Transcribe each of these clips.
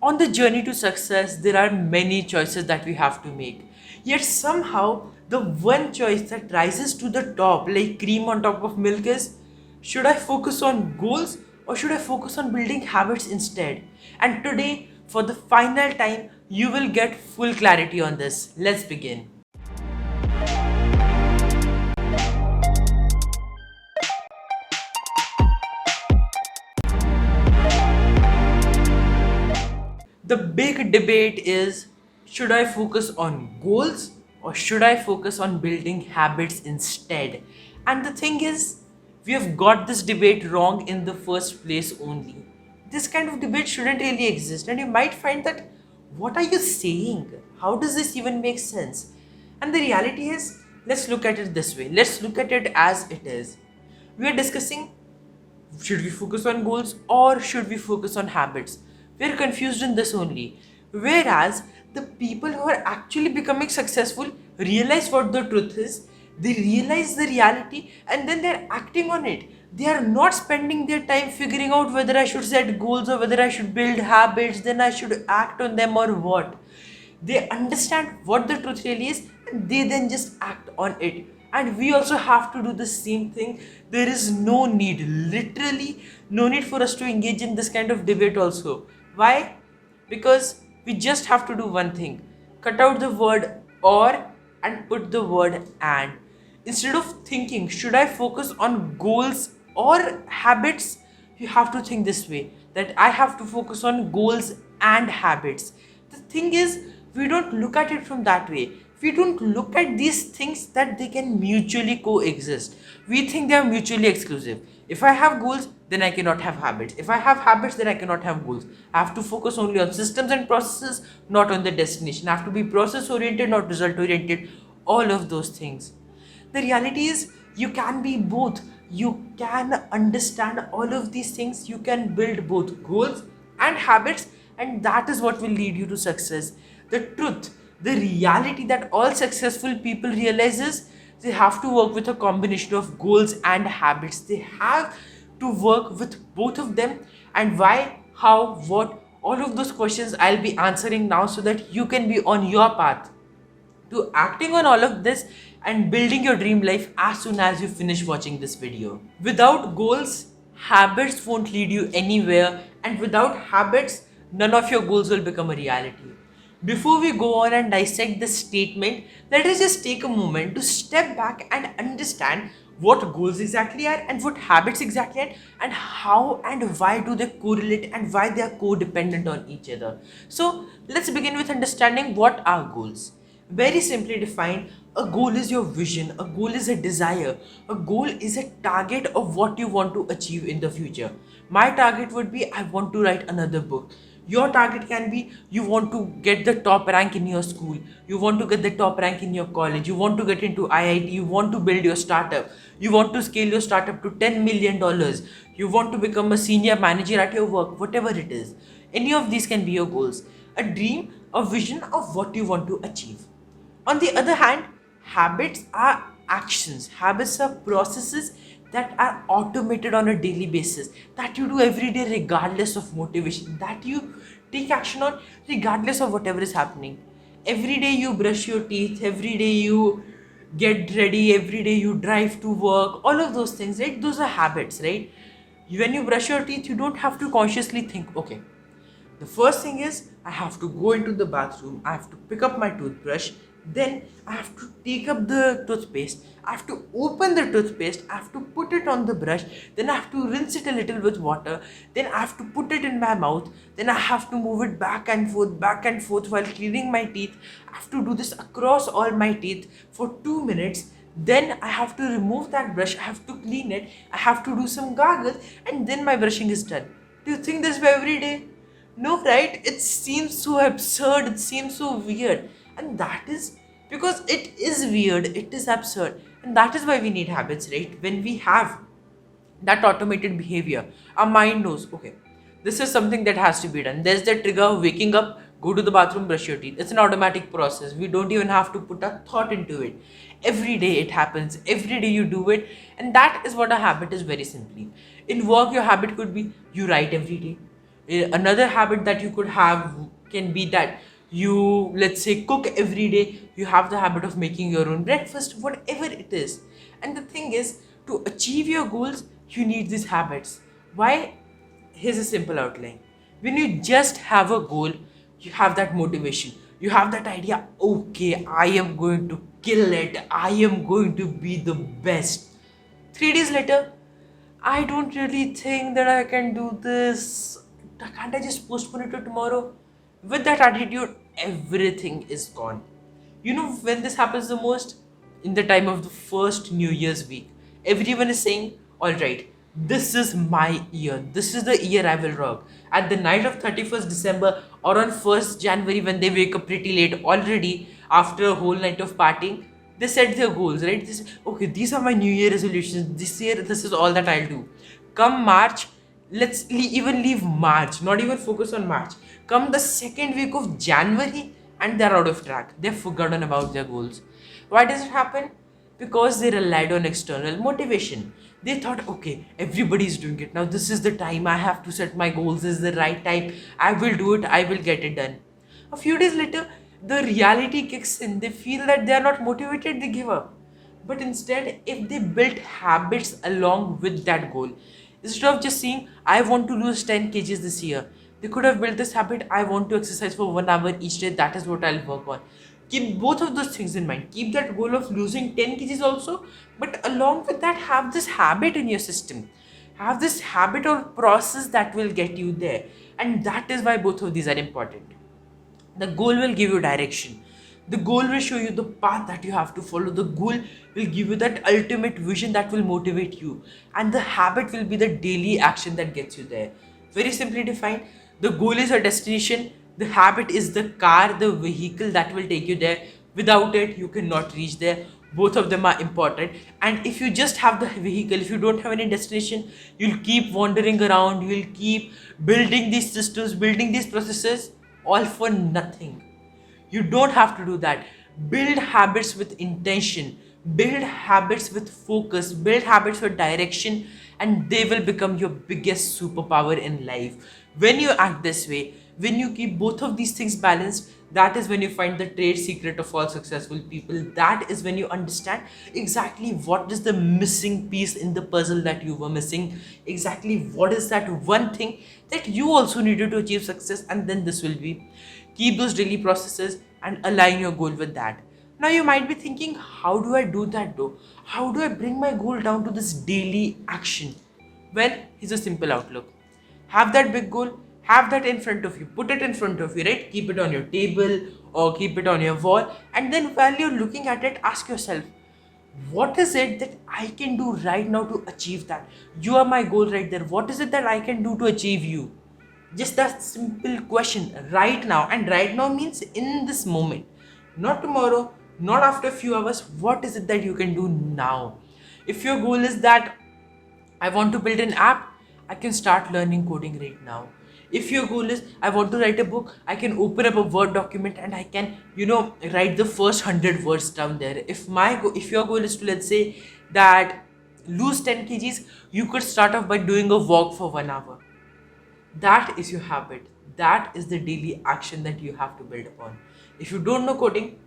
On the journey to success, there are many choices that we have to make. Yet somehow, the one choice that rises to the top, like cream on top of milk, is should I focus on goals or should I focus on building habits instead? And today, for the final time, you will get full clarity on this. Let's begin. The big debate is should I focus on goals or should I focus on building habits instead? And the thing is, we have got this debate wrong in the first place only. This kind of debate shouldn't really exist, and you might find that what are you saying? How does this even make sense? And the reality is, let's look at it this way. Let's look at it as it is. We are discussing should we focus on goals or should we focus on habits? We're confused in this only. Whereas the people who are actually becoming successful realize what the truth is, they realize the reality, and then they're acting on it. They are not spending their time figuring out whether I should set goals or whether I should build habits, then I should act on them or what. They understand what the truth really is and they then just act on it. And we also have to do the same thing. There is no need, literally no need for us to engage in this kind of debate also. Why? Because we just have to do one thing: cut out the word or and put the word and. Instead of thinking should I focus on goals or habits, you have to think this way, that I have to focus on goals and habits. The thing is, we don't look at it from that way. We don't look at these things that they can mutually coexist. We think they are mutually exclusive. If I have goals, then I cannot have habits. If I have habits, then I cannot have goals. I have to focus only on systems and processes, not on the destination. I have to be process oriented, not result oriented. All of those things. The reality is, you can be both. You can understand all of these things. You can build both goals and habits, and that is what will lead you to success. The truth, the reality that all successful people realize is they have to work with a combination of goals and habits. They have to work with both of them. And why, how, what, all of those questions I'll be answering now so that you can be on your path to acting on all of this and building your dream life as soon as you finish watching this video. Without goals, habits won't lead you anywhere, and without habits, none of your goals will become a reality. Before we go on and dissect this statement, let us just take a moment to step back and understand what goals exactly are and what habits exactly are, and how and why do they correlate and why they are codependent on each other. So let's begin with understanding what are goals. Very simply defined, a goal is your vision, a goal is a desire, a goal is a target of what you want to achieve in the future. My target would be I want to write another book. Your target can be you want to get the top rank in your school, you want to get the top rank in your college, you want to get into IIT, you want to build your startup, you want to scale your startup to $10 million, you want to become a senior manager at your work, whatever it is. Any of these can be your goals, a dream, a vision of what you want to achieve. On the other hand, habits are actions. Habits are processes that are automated on a daily basis, that you do every day regardless of motivation, that you take action on regardless of whatever is happening. Every day you brush your teeth, every day you get ready, every day you drive to work, all of those things, right? Those are habits, right? When you brush your teeth, you don't have to consciously think, okay, the first thing is I have to go into the bathroom, I have to pick up my toothbrush, then I have to take up the toothpaste, I have to open the toothpaste, I have to put it on the brush, then I have to rinse it a little with water, then I have to put it in my mouth, then I have to move it back and forth while cleaning my teeth. I have to do this across all my teeth for 2 minutes. Then I have to remove that brush, I have to clean it, I have to do some gargles, and then my brushing is done. Do you think this way every day? No, right? It seems so absurd, it seems so weird. And that is because it is weird, it is absurd. And that is why we need habits, right? When we have that automated behavior, our mind knows, okay, this is something that has to be done. There's the trigger of waking up, go to the bathroom, brush your teeth. It's an automatic process. We don't even have to put a thought into it. Every day it happens, every day you do it. And that is what a habit is, very simply. In work, your habit could be you write every day. Another habit that you could have can be that you, let's say, cook every day. You have the habit of making your own breakfast, whatever it is. And the thing is, to achieve your goals, you need these habits. Why? Here's a simple outline. When you just have a goal, you have that motivation, you have that idea, okay, I am going to kill it, I am going to be the best. 3 days later, I don't really think that I can do this. Can't I just postpone it to tomorrow? With that attitude, everything is gone. You know when this happens the most? In the time of the first New Year's week. Everyone is saying, alright, this is my year. This is the year I will rock. At the night of 31st December or on 1st January, when they wake up pretty late already after a whole night of partying, they set their goals, right? They say, okay, these are my New Year resolutions. This year, this is all that I'll do. Come March, even leave March, not even focus on March. Come the second week of January, and they're out of track. They've forgotten about their goals. Why does it happen? Because they relied on external motivation. They thought, okay, everybody's doing it. Now, this is the time I have to set my goals. This is the right time. I will do it. I will get it done. A few days later, the reality kicks in. They feel that they are not motivated, they give up. But instead, if they built habits along with that goal, instead of just saying, I want to lose 10 kgs this year, they could have built this habit, I want to exercise for 1 hour each day, that is what I'll work on. Keep both of those things in mind. Keep that goal of losing 10 kgs also, but along with that, have this habit in your system. Have this habit or process that will get you there. And that is why both of these are important. The goal will give you direction. The goal will show you the path that you have to follow. The goal will give you that ultimate vision that will motivate you. And the habit will be the daily action that gets you there. Very simply defined, the goal is a destination. The habit is the car, the vehicle that will take you there. Without it, you cannot reach there. Both of them are important. And if you just have the vehicle, if you don't have any destination, you'll keep wandering around. You'll keep building these systems, building these processes, all for nothing. You don't have to do that. Build habits with intention, build habits with focus, build habits with direction, and they will become your biggest superpower in life. When you act this way, when you keep both of these things balanced, that is when you find the trade secret of all successful people. That is when you understand exactly what is the missing piece in the puzzle that you were missing, exactly what is that one thing that you also needed to achieve success, and then this will be. Keep those daily processes and align your goal with that. Now you might be thinking, how do I do that though? How do I bring my goal down to this daily action? Well, here's a simple outlook. Have that big goal, have that in front of you, put it in front of you, right? Keep it on your table or keep it on your wall, and then while you're looking at it, ask yourself, what is it that I can do right now to achieve that? You are my goal right there. What is it that I can do to achieve you? Just that simple question right now. And right now means in this moment, not tomorrow, not after a few hours. What is it that you can do now? If your goal is that I want to build an app, I can start learning coding right now. If your goal is I want to write a book, I can open up a Word document and I can, write the first 100 words down there. If your goal is to, let's say, that lose 10 kgs, you could start off by doing a walk for 1 hour. That is your habit. That is the daily action that you have to build upon. If you don't know coding,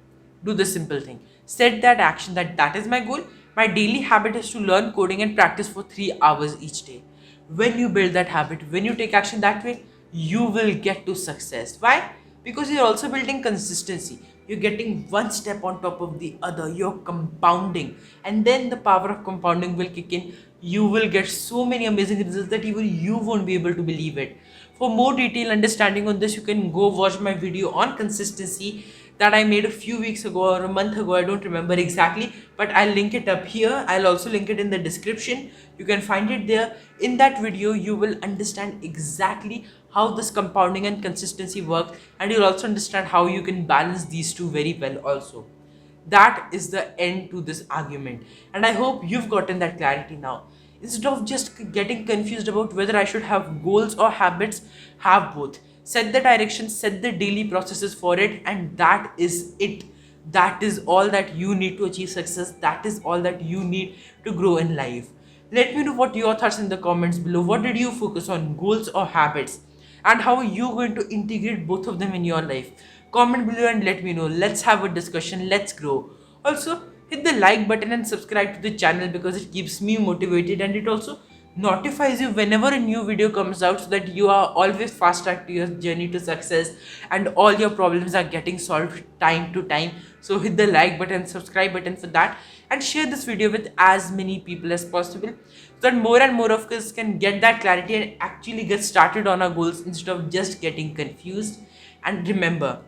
do the simple thing. Set that action that is my goal. My daily habit is to learn coding and practice for 3 hours each day. When you build that habit, when you take action that way, you will get to success. Why? Because you're also building consistency. You're getting one step on top of the other. You're compounding. And then the power of compounding will kick in. You will get so many amazing results that even you won't be able to believe it. For more detailed understanding on this, you can go watch my video on consistency that I made a few weeks ago or a month ago. I don't remember exactly, but I'll link it up here. I'll also link it in the description. You can find it there. In that video, you will understand exactly how this compounding and consistency works, and you'll also understand how you can balance these two very well also. That is the end to this argument, and I hope you've gotten that clarity now. Instead of just getting confused about whether I should have goals or habits, have both. Set the direction, set the daily processes for it, and that is it. That is all that you need to achieve success. That is all that you need to grow in life. Let me know what your thoughts in the comments below. What did you focus on, goals or habits? and how are you going to integrate both of them in your life? Comment below and let me know. Let's have a discussion. Let's grow. Also, hit the like button and subscribe to the channel because it keeps me motivated, and it also notifies you whenever a new video comes out so that you are always fast track to your journey to success and all your problems are getting solved time to time. So hit the like button, subscribe button for that, and share this video with as many people as possible so that more and more of us can get that clarity and actually get started on our goals instead of just getting confused. And remember,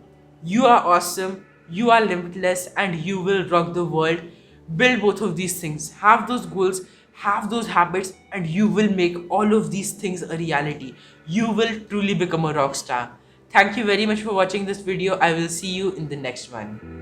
you are awesome, you are limitless, and you will rock the world. Build both of these things. Have those goals, have those habits, and you will make all of these things a reality. You will truly become a rock star. Thank you very much for watching this video. I will see you in the next one.